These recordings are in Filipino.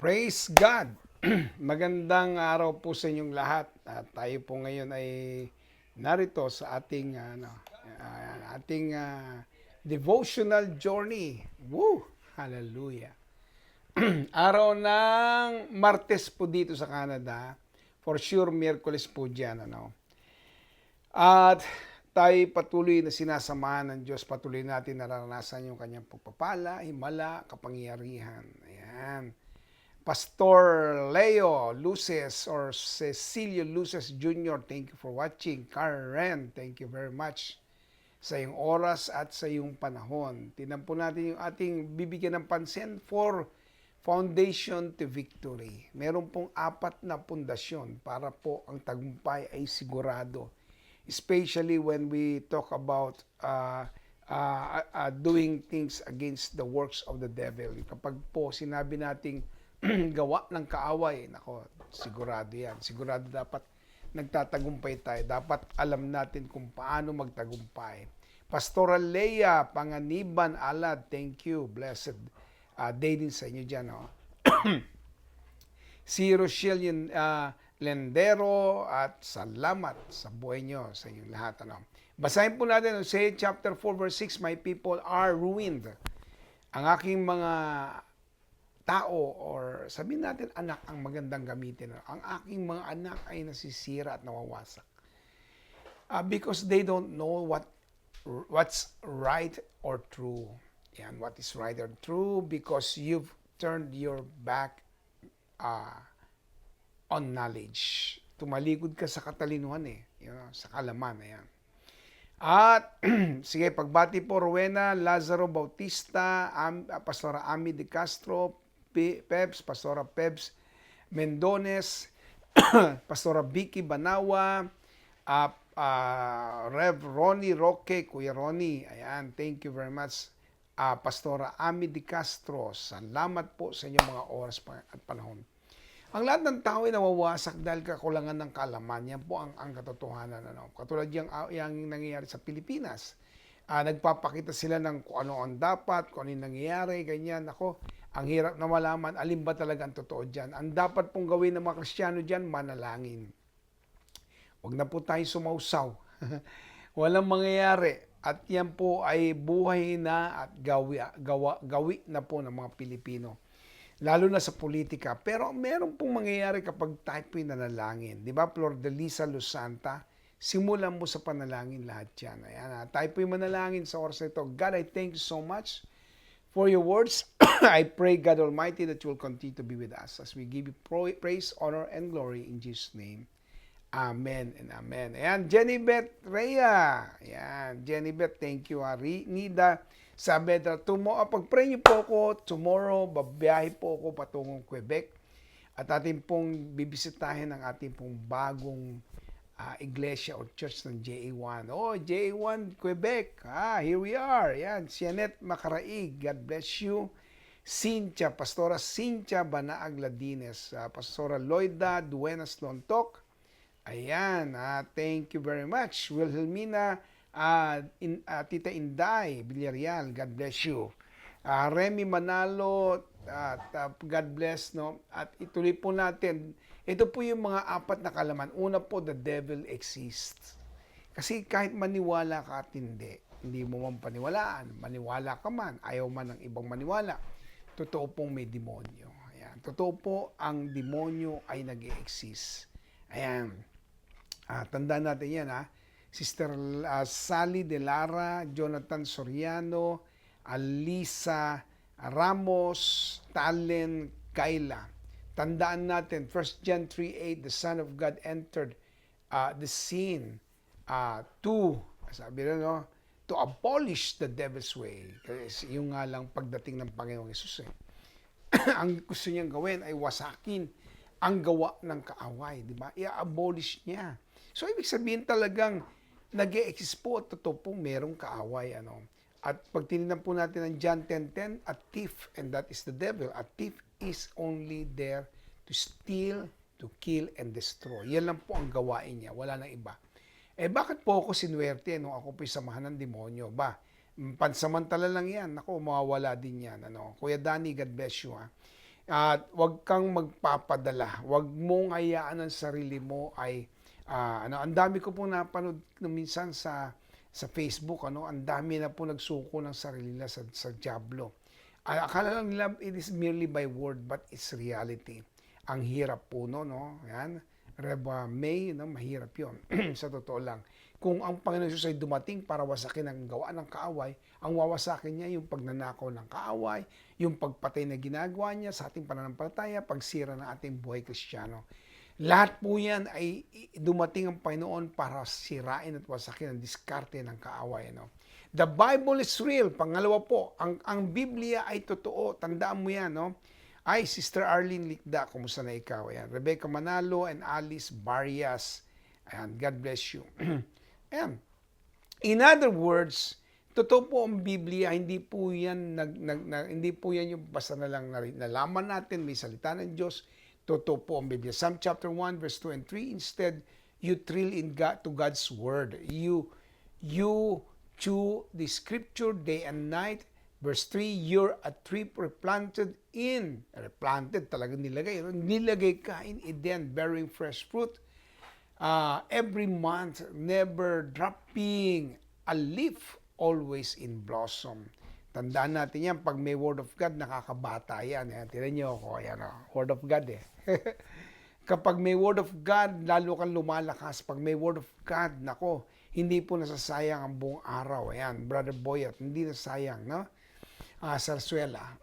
Praise God! Magandang araw po sa inyong lahat. At tayo po ngayon ay narito sa ating devotional journey. Woo! Hallelujah! Araw ng Martes po dito sa Canada. For sure, Miyerkules po dyan. At tayo patuloy na sinasamahan ng Diyos. Patuloy natin nararanasan yung kanyang pagpapala, himala, kapangyarihan. Ayan. Pastor Leo Luces or Cecilio Luces Jr., thank you for watching. Karen, thank you very much sa iyong oras at sa iyong panahon. Tingnan po natin yung ating bibigyan ng pansin for Foundation to Victory. Meron pong 4 na pundasyon para po ang tagumpay ay sigurado. Especially when we talk about doing things against the works of the devil. Kapag po sinabi nating gawa ng kaaway, nako, sigurado yan. Sigurado dapat nagtatagumpay tayo. Dapat alam natin kung paano magtagumpay. Pastoral Leia Panganiban Alad, thank you. Blessed day din sa inyo dyan. Si Rochelle Lendero, at salamat sa buhay nyo, sa inyong lahat. Basahin po natin Hosea chapter 4 verse 6, my people are ruined. Ang aking mga tao, or sabihin natin anak ang magandang gamitin. Ang aking mga anak ay nasisira at nawawasak. Because they don't know what's right or true. Yan, what is right or true, because you've turned your back on knowledge. Tumalikod ka sa katalinuhan sa kalaman. Ayan. At, sige, pagbati po, Rowena Lazaro Bautista, Pastora Ami De Castro, Pebs, Pastora Pebs Mendones, Pastora Vicky Banawa, Rev Ronnie Roque, Kuya Ronnie, ayan, thank you very much. Pastora Ami De Castro, salamat po sa inyong mga oras at panahon. Ang lahat ng tao ay nawawasak dahil kakulangan ng kaalaman. Yan po ang katotohanan. Katulad yung nangyayari sa Pilipinas. Nagpapakita sila ng kung ano ang dapat, kung ano yung nangyayari, ganyan. Ako, ang hirap na malaman, alin ba talaga ang totoo dyan. Ang dapat pong gawin ng mga Kristiyano dyan, manalangin. Huwag na po tayo sumausaw. Walang mangyayari. At yan po ay buhay na at gawi na po ng mga Pilipino. Lalo na sa politika. Pero meron pong mangyayari kapag tayo po'y nanalangin. Di ba, Flor de Lisa Lusanta? Simulan mo sa panalangin lahat yan. Ayan, tayo po'y manalangin sa oras na ito. God, I thank you so much for your words. I pray, God Almighty, that you will continue to be with us as we give you praise, honor, and glory in Jesus' name. Amen and amen. Ayan, Jenny Beth Rhea. Ayan, Jenny Beth, thank you. Nida, sabi na, pag-pray niyo po ako, tomorrow, babiyahe po ako patungong Quebec. At ating pong bibisitahin ang ating pong bagong iglesia o church ng JA1. Oh, JA1 Quebec. Here we are. Ayan, Sianet Macaraig. God bless you. Cynthia, Pastora Cynthia Banaag Ladines. Pastora Loida Duenas Lontok. Ayan, thank you very much. Wilhelmina, Tita Inday Villarreal, God bless you. Remy Manalo, God bless, no? At ituloy po natin, ito po yung mga 4 na kalaman. Una po, the devil exists. Kasi kahit maniwala ka at hindi mo man paniwalaan, maniwala ka man, ayaw man ng ibang maniwala, totoo pong may demonyo. Ayan. Totoo po, ang demonyo ay nag-e-exist. Ayan. Tandaan natin yan, Sister Sally De Lara, Jonathan Soriano, Alisa Ramos, Talen Kaila. Tandaan natin, 1 John 3:8, the Son of God entered the scene sabi na, to abolish the devil's way. Kasi yung nga lang pagdating ng Panginoong Hesus. Ang gusto niyang gawin ay wasakin ang gawa ng kaaway, di ba? I-abolish niya. So, ibig sabihin talagang nag-e-exist po at totoo pong merong kaaway. At pag tinignan po natin ang John 10:10, a thief, and that is the devil. A thief is only there to steal, to kill, and destroy. Yan lang po ang gawain niya. Wala nang iba. Bakit po ako sinuwerte nung ako po'y samahan ng demonyo? Pansamantala lang yan. Ako, mawawala din yan. Kuya Danny, God bless you. At huwag kang magpapadala. Huwag mong hayaan ang sarili mo ay ang dami ko pong napanood minsan sa Facebook, ang dami na po nagsuko ng sarili nila sa dyablo. Akala lang nila it is merely by word, but it's reality. Ang hirap po no? Yan. Reba May, mahirap yon sa totoo lang. Kung ang Panginoon Jesus ay dumating para wasakin ang gawa ng kaaway, ang wawasakin niya yung pagnanakaw ng kaaway, yung pagpatay na ginagawa niya sa ating pananampalataya, pagsira ng ating buhay Kristiyano. Lahat po yan ay dumating ang Panginoon para sirain at wasakin ang diskarte ng kaaway. The Bible is real. Pangalawa po, ang Biblia ay totoo. Tandaan mo yan. Ay, Sister Arlene Likda, kumusta na ikaw? Ayan. Rebecca Manalo and Alice Barrias. Ayan, God bless you. Ayan. In other words, totoo po ang Biblia, hindi po yan hindi po yan yung basta na lang nalaman natin, may salita ng Diyos. Totoo po ang Biblia. Psalm chapter 1 verse 2 and 3, instead you thrill in God to God's word. You chew the scripture day and night. Verse 3, you're a tree replanted talagang nilagay ka in Eden, bearing fresh fruit. Every month, never dropping a leaf, always in blossom. Tandaan natin yan, pag may Word of God, nakakabata yan. Tinan niyo ako, Word of God Kapag may Word of God, lalo kang lumalakas. Pag may Word of God, nako, hindi po nasasayang ang buong araw. Ayan, Brother Boyat, hindi nasasayang, no? Sarsuela,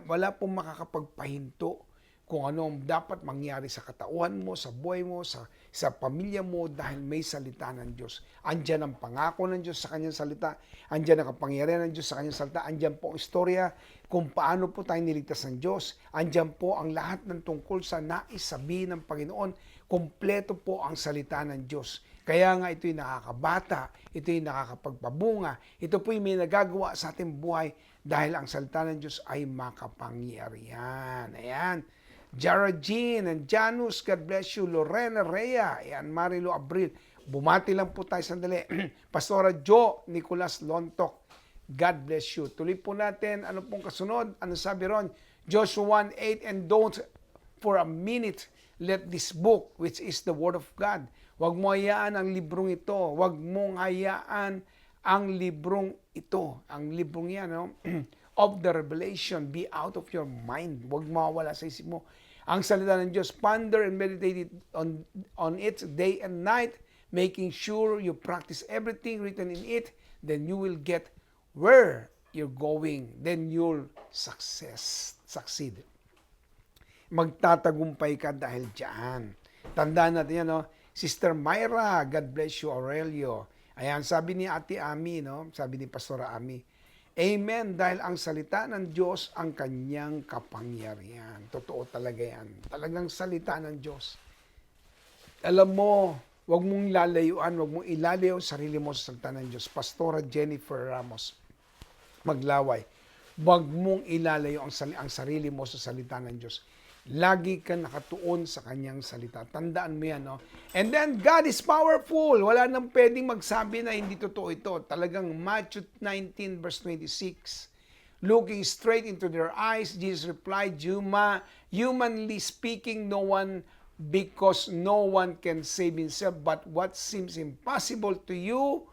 wala pong makakapagpahinto kung ano ang dapat mangyari sa katauhan mo, sa buhay mo, sa pamilya mo dahil may salita ng Diyos. Andiyan ang pangako ng Diyos sa kanyang salita. Andiyan ang kapangyarihan ng Diyos sa kanyang salita. Andiyan po ang istorya kung paano po tayo niligtas ng Diyos. Andiyan po ang lahat ng tungkol sa nais sabihin ng Panginoon. Kompleto po ang salita ng Diyos. Kaya nga ito'y nakakabata, ito'y nakakapagpabunga, ito po'y may nagagawa sa ating buhay dahil ang salita ng Diyos ay makapangyarihan. Ayan. Jara Jean and Janus, God bless you. Lorena Rhea, ayan, Marilo Abril. Bumati lang po tayo sandali. Pastora Jo Nicolas Lontok, God bless you. Tuloy po natin, ano pong kasunod? Ano sabi ron? Joshua 1:8, and don't for a minute let this book, which is the Word of God, wag mo hayaan ang librong ito. Wag mong hayaan ang librong ito. Ang librong yan, of the revelation, be out of your mind. Wag mawala sa isip mo. Ang salita ng Diyos, ponder and meditate on it day and night, making sure you practice everything written in it, then you will get where you're going. Then you'll succeed. Magtatagumpay ka dahil diyan. Tandaan natin yan, Sister Myra, God bless you, Aurelio. Ayan, sabi ni Ate Ami, sabi ni Pastora Ami, Amen, dahil ang salita ng Diyos ang kanyang kapangyarihan. Totoo talaga yan. Talagang salita ng Diyos. Alam mo, wag mong lalayuan, wag mong ilalayo ang sarili mo sa salita ng Diyos. Pastora Jennifer Ramos, Maglaway, wag mong ilalayo ang sarili mo sa salita ng Diyos. Lagi ka nakatuon sa kanyang salita. Tandaan mo yan, And then, God is powerful. Wala nang pwedeng magsabi na hindi totoo ito. Talagang Matthew 19 verse 26. Looking straight into their eyes, Jesus replied, humanly speaking, because no one can save himself, but what seems impossible to you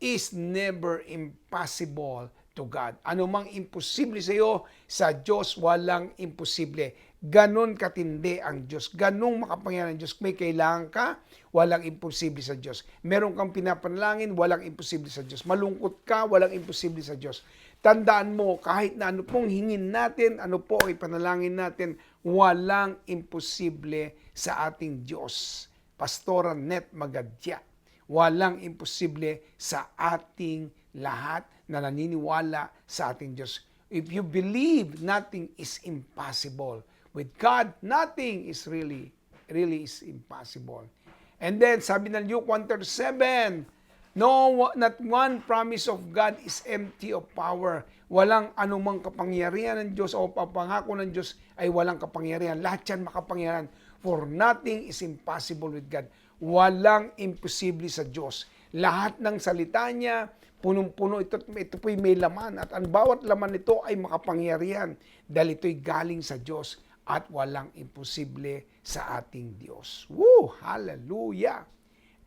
is never impossible to God. Ano mang imposible sa iyo, sa Diyos walang imposible. Ganon katindi ang Diyos. Ganong makapangyarihan ang Diyos. May kailangan ka, walang imposible sa Diyos. Meron kang pinapanalangin, walang imposible sa Diyos. Malungkot ka, walang imposible sa Diyos. Tandaan mo, kahit na ano pong hingin natin, ano po ipanalangin natin, walang imposible sa ating Diyos. Pastora Net Magadya. Walang imposible sa ating lahat na naniniwala sa ating Diyos. If you believe, nothing is impossible. With God, nothing is really is impossible. And then, sabi ng Luke 1:37, not one promise of God is empty of power. Walang anumang kapangyarihan ng Diyos o pangako ng Diyos ay walang kapangyarihan. Lahat yan makapangyarihan. For nothing is impossible with God. Walang imposible sa Diyos. Lahat ng salita niya, punong-puno. Ito po'y may laman at ang bawat laman nito ay makapangyarihan dahil ito'y galing sa Diyos at walang imposible sa ating Diyos. Woo! Hallelujah!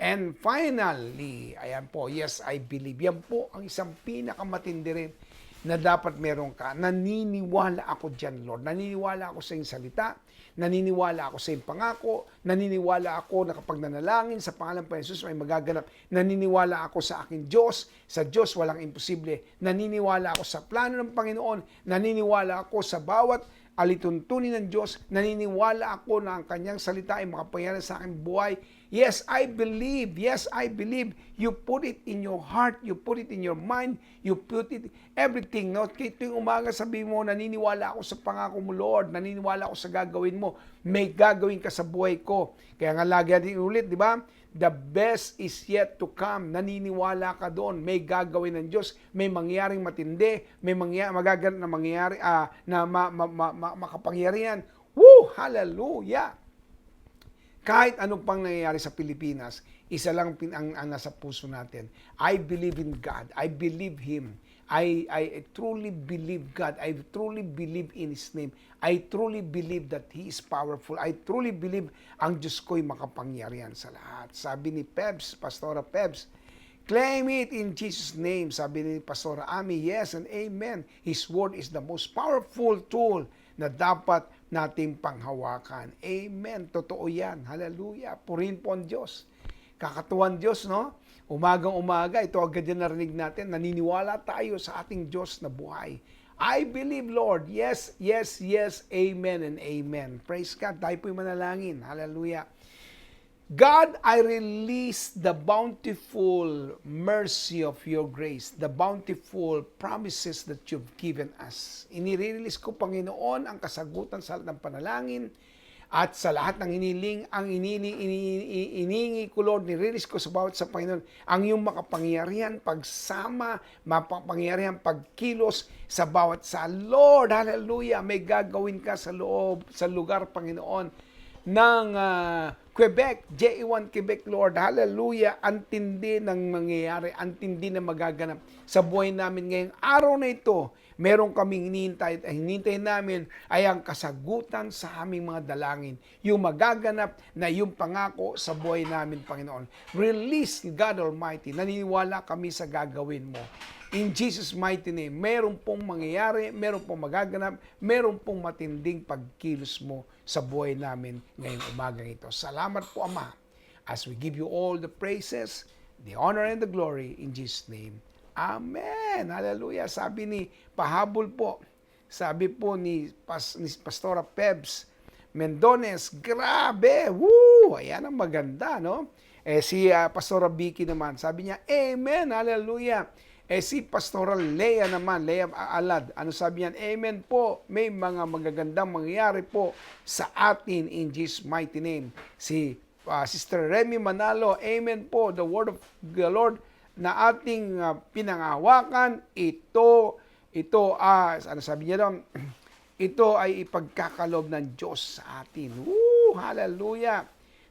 And finally, ayan po, yes, I believe. Yan po ang isang pinakamatindi rin na dapat meron ka. Naniniwala ako dyan, Lord. Naniniwala ako sa iyong salita. Naniniwala ako sa iyong pangako. Naniniwala ako na kapag nanalangin sa pangalan pa Jesus may magaganap. Naniniwala ako sa aking Diyos. Sa Diyos walang imposible. Naniniwala ako sa plano ng Panginoon. Naniniwala ako sa bawat alituntunin ng Diyos. Naniniwala ako na ang kanyang salita ay makapangyarihan sa aking buhay. Yes, I believe. Yes, I believe. You put it in your heart. You put it in your mind. You put it everything. No? Kaya tuwing umaga sabihin mo, naniniwala ako sa pangako mo, Lord. Naniniwala ako sa gagawin mo. May gagawin ka sa buhay ko. Kaya nga lagi natin ulit, di ba? The best is yet to come. Naniniwala ka doon. May gagawin ng Diyos. May mangyaring matindi. May magaganap na mangyayari, makapangyarihan. Woo! Hallelujah! Kahit anong pang nangyayari sa Pilipinas, isa lang ang nasa puso natin. I believe in God. I believe Him. I truly believe God. I truly believe in His name. I truly believe that He is powerful. I truly believe ang Diyos ko'y makapangyarihan sa lahat. Sabi ni Pebs, Pastora Pebs, claim it in Jesus' name. Sabi ni Pastora Ami, yes and amen. His word is the most powerful tool na dapat nating panghawakan. Amen. Totoo yan. Hallelujah. Purihin po ang Diyos. Kakatuwan Diyos, no? Umagang-umaga, ito agad yan narinig natin. Naniniwala tayo sa ating Diyos na buhay. I believe, Lord. Yes, yes, yes. Amen and amen. Praise God. Tayo po'y manalangin. Hallelujah. God, I release the bountiful mercy of your grace, the bountiful promises that you've given us. Inirelease ko, Panginoon, ang kasagutan sa lahat ng panalangin at sa lahat ng hiniling, ang iningi ko, Lord, nirelease ko sa bawat sa Panginoon, ang iyong makapangyarihan, pagsama, mapapangyarihan, pagkilos sa bawat sa Lord. Hallelujah! May gagawin ka sa loob, sa lugar, Panginoon, ng Quebec, JE1 Quebec, Lord. Hallelujah. Antindi ng mangyayari, antindi na magaganap sa buhay namin ngayong araw na ito. Meron kaming hinihintay at hinihintay namin ay ang kasagutan sa aming mga dalangin. Yung magaganap na yung pangako sa buhay namin, Panginoon. Release, God Almighty. Naniniwala kami sa gagawin mo. In Jesus' mighty name, meron pong mangyayari, meron pong magaganap, meron pong matinding pagkilos mo sa buhay namin ngayong umagang ito. Salamat po, Ama, as we give you all the praises, the honor, and the glory in Jesus' name. Amen! Hallelujah! Sabi ni Pahabol po, sabi po ni Pastora Pebs Mendones, grabe! Woo! Ayan ang maganda, no? Si Pastora Vicky naman, sabi niya, Amen! Hallelujah! Si Pastoral Lea naman, Lea Alad, ano sabi niyan? Amen po, may mga magagandang mangyayari po sa atin in Jesus' mighty name. Si Sister Remy Manalo, Amen po, the word of the Lord na ating pinangahawakan, ito, ano sabi niya doon? Ito ay ipagkakalob ng Diyos sa atin. Woo! Hallelujah!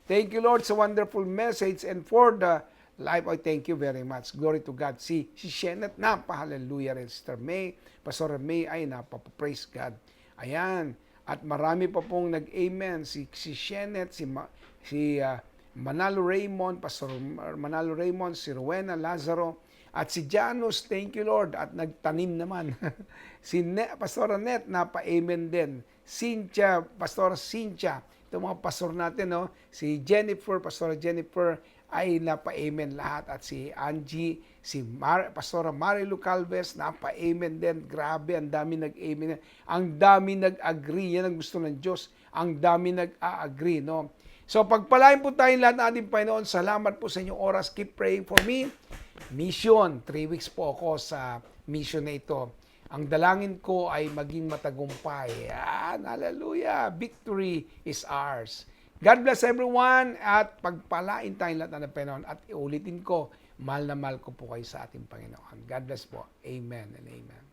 Thank you, Lord, sa wonderful message and for the life, I thank you very much. Glory to God. Si Shenet, hallelujah rin. Sister May, Pastor May, ay praise God. Ayan. At marami pa pong nag-amen. Si Shenet, si Manalo Raymond, Pastor Manalo Raymond, si Rowena Lazaro, at si Janus, thank you Lord, at nagtanim naman. Si Pastor Net, napa-amen din. Cynthia, Pastor Cynthia, itong mga pastor natin, no? Si Jennifer, Pastor Jennifer, ay napa-amen lahat. At si Angie, si Pastora Marilu Calves, napa-amen din. Grabe, ang dami nag-amen. Ang dami nag-agree. Yan ang gusto ng Diyos. Ang dami nag-agree, no? So, pagpalain po tayong lahat ng ating Panginoon. Salamat po sa inyong oras. Keep praying for me. Mission. 3 weeks po ako sa mission na ito. Ang dalangin ko ay maging matagumpay. Yan, hallelujah. Victory is ours. God bless everyone at pagpalain tayong lahat ng Panginoon. At iulitin ko, mahal na mahal ko po kayo sa ating Panginoon. God bless po. Amen and amen.